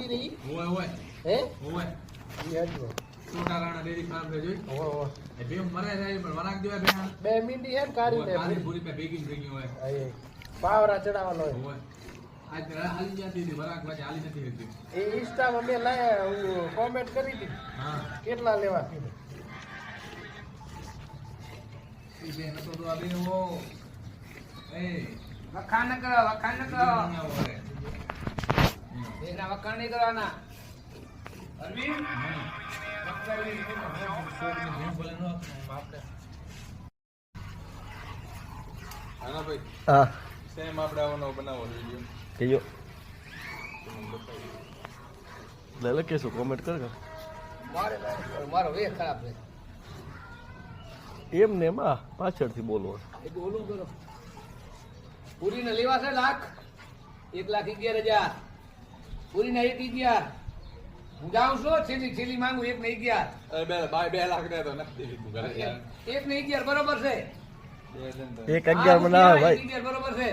આવી રહી હોય હોય હે હોય ઈ હજુ છોટા રાણા ડેરી ફાર્મ રે જોઈ ઓ એ બે મરે જાય પણ વરાક દેવા બેના 2 મિનિટ હે કાઢી લે કાલી પૂરી પે બેગિંગ હોય આય પાવરા ચડાવવાનો હોય હોય આજ હાલી જતી હતી વરાક વાજે હાલી નથી હતી એ ઇન્સ્ટામાં મેં લાયા કોમેન્ટ કરી હતી હા કેટલા લેવા કીધું ઈ બે નતો તો આ બે ઓ એ વખાણ ન કરો એના વખાણ નહીં કરવાના અરવિંદ હાના ભાઈ હા સેમ આપણે આવવાનો બનાવો વિડિયો કયો લે લે કેસો કોમેન્ટ કર મારો વે ખરાબ છે એમ ને એમાં પાછળથી બોલો એક ઓલું કરો પૂરીને લેવા છે લાખ 1,11,000 પૂરીને 1,11,000 હું જાઉં છું છેલ્લી માંગુ 1,11,000 અરે બે બાય 2 લાખ દે તો નથી દીધું ઘરે યાર 1,11,000 બરોબર છે 1,11 માં ના આવે ભાઈ 1,11,000 બરોબર છે